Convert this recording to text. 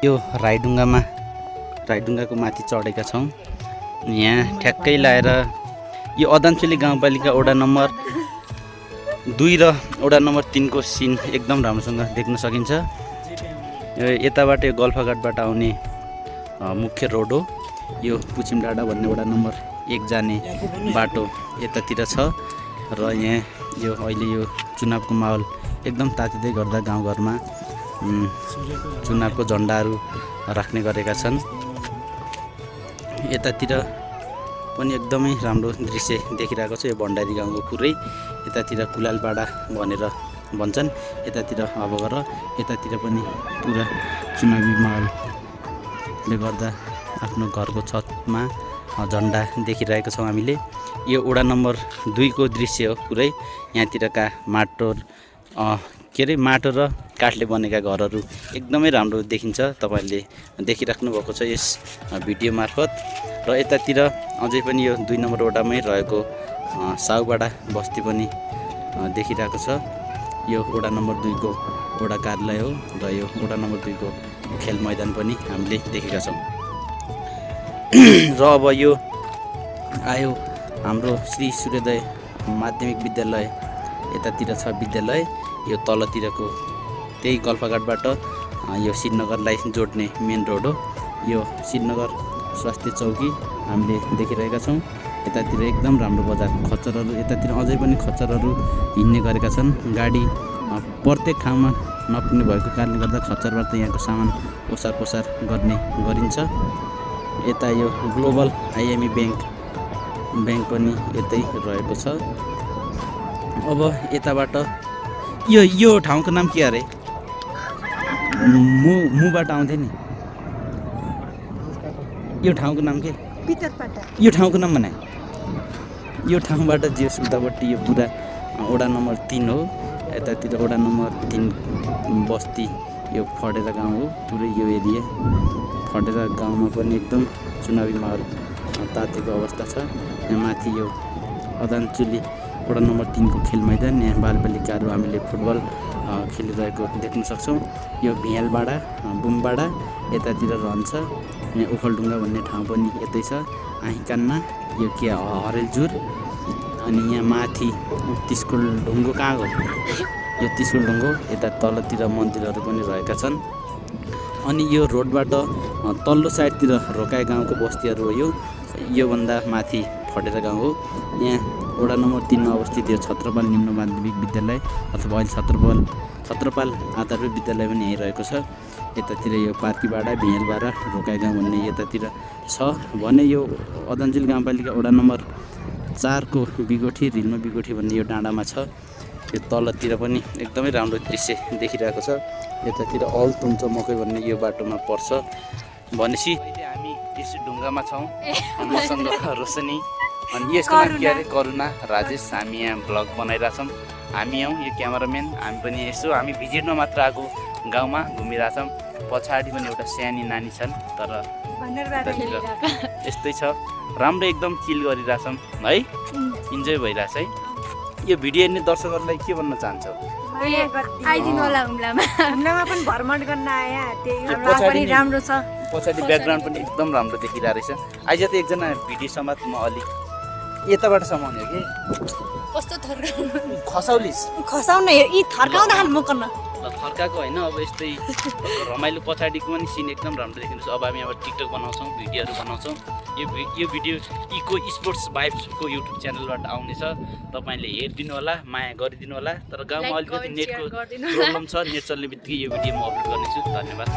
यो राईढुङ्गाको माथि चढेका छौँ। यहाँ ठ्याक्कै लाएर यो अदानचुली गाउँपालिका वडा नम्बर 2 र वडा नम्बर 3 को सिन एकदम राम्रोसँग देख्न सकिन्छ। यताबाट यो गल्फाघाटबाट आउने मुख्य रोड हो। यो पुचिम डाँडा भन्ने वडा नम्बर 1 जाने बाटो यतातिर छ र यहाँ यो अहिले यो चुनावको माहौल एकदम तातिँदै गर्दा गाउँघरमा चुनावको झन्डाहरू राख्ने गरेका छन्। यतातिर पनि एकदमै राम्रो दृश्य देखिरहेको छ। यो भण्डारी गाउँको पुरै यतातिर कुलालपाडा भनेर भन्छन्, यतातिर अबगर, यतातिर पनि पुरा चुनावी माहौलले गर्दा आफ्नो घरको छतमा झन्डा देखिरहेको छौँ हामीले। यो वडा नम्बर 2 को दृश्य हो पुरै। यहाँतिरका माटो र काठले बनेका घरहरू एकदमै राम्रो देखिन्छ। तपाईँले देखिराख्नु भएको छ यस भिडियो मार्फत। र यतातिर अझै पनि यो 2 नम्बर वडामै रहेको साउबाडा बस्ती पनि देखिरहेको छ। यो वडा नम्बर 2 को वडा कार्यालय हो र यो वडा नम्बर 2 को खेल मैदान पनि हामीले देखेका छौँ। र अब यो आयो हाम्रो श्री सूर्योदय माध्यमिक विद्यालय। यतातिर छ विद्यालय, यो तलतिरको त्यही गल्फाघाटबाट यो श्रीनगरलाई जोड्ने मेन रोड हो। यो श्रीनगर स्वास्थ्य चौकी हामीले देखिरहेका छौँ। यतातिर एकदम राम्रो बजार, खच्चरहरू यतातिर अझै पनि खच्चरहरू हिँड्ने गरेका छन्। गाडी प्रत्येक ठाउँमा नपुग्ने भएको कारणले गर्दा खच्चरबाट यहाँको सामान ओसार पसार गरिन्छ। यता यो ग्लोबल आइएमई ब्याङ्क पनि यतै रहेको छ। अब यताबाट यो ठाउँको नाम के अरे? मुबाट आउँथ्यो नि, यो ठाउँको नाम के? यो ठाउँको नाम भने यो ठाउँबाट जे सुल्तापट्टि यो पुरा वडा नम्बर 3 हो। यतातिर वडा नम्बर 3 बस्ती यो फडेरा गाउँ हो। पुरै यो एरिया फडेरा गाउँमा पनि एकदम चुनावी माहौल तातेको अवस्था छ। यहाँ माथि यो अदानचुली वडा नम्बर 3 को खेल मैदान, यहाँ बालबालिकाहरू हामीले फुटबल खेलिरहेको देख्न सक्छौँ। यो भियालबाडा बुमबाडा यतातिर रहन्छ। यहाँ ओखलढुङ्गा भन्ने ठाउँ पनि यतै छ आहीकानमा। यो के हरेलजुर। अनि यहाँ माथि तिस्कुल ढुङ्गो कहाँ हो? यो तिस्कुल ढुङ्गो। यता तलतिर मन्दिरहरू पनि रहेका छन्। अनि यो रोडबाट तल्लो साइडतिर रोकाए गाउँको बस्तीहरू हो। योभन्दा माथि फडेरा गाउँ हो। यहाँ वडा नम्बर 3 मा अवस्थित यो छत्रपाल निम्न माध्यमिक विद्यालय अथवा अहिले छत्रपाल आधारभूत विद्यालय पनि यहीँ रहेको छ। यतातिर यो पार्कीबाडा भियलबाडा रोकाए गाउँ भन्ने यतातिर छ भने यो अदानचुली गाउँपालिका वडा नम्बर 4 को बिगोठी रिल्मा बिगोठी भन्ने यो डाँडामा छ। यो तलतिर पनि एकदमै राम्रो दृश्य देखिरहेको छ। यतातिर अल तुम्चो मकै भन्ने यो बाटोमा पर्छ। भनेपछि अहिले हामी यस ढुङ्गामा छौँ। मसँग रोशनी अनि यसको नाम के अरे? करुणा, राजेश। हामी यहाँ भ्लग बनाइरहेछौँ। हामी हौँ यो क्यामेराम्यान। हामी पनि यसो हामी भिजिटमा मात्र आएको गाउँमा घुमिरहेछौँ। पछाडि पनि एउटा सानी नानी छन्, तर यस्तै छ। राम्रो एकदम चिल गरिरहेछौँ है, इन्जोय भइरहेछ है। यो भिडियो हेर्ने दर्शकहरूलाई के भन्न चाहन्छौ? आइदिनु होला हुम्लामा पनि भ्रमण गर्न आया। त्यही राम्रो छ। पछाडि ब्याकग्राउन्ड पनि एकदम राम्रो देखिरहेको रहेछ। आइज त एकजना भिडियो समात म अलिक यताबाट समाउने हो कि कस्तो खसाउने यी थर्काउँदा म गर्न थर्काएको होइन। अब यस्तै रमाइलो पछाडिको पनि सिन एकदम राम्रो देखिन्छ। अब हामी अब टिकटक बनाउँछौँ, भिडियोहरू बनाउँछौँ। यो भिडियो इको स्पोर्ट्स भाइब्सको युट्युब च्यानलबाट आउनेछ। तपाईँले हेरिदिनु होला, माया गरिदिनु होला। तर गाउँमा अलिकति नेटको प्रब्लम छ, नेट चल्ने बित्तिकै यो भिडियो म अपलोड गर्नेछु। धन्यवाद।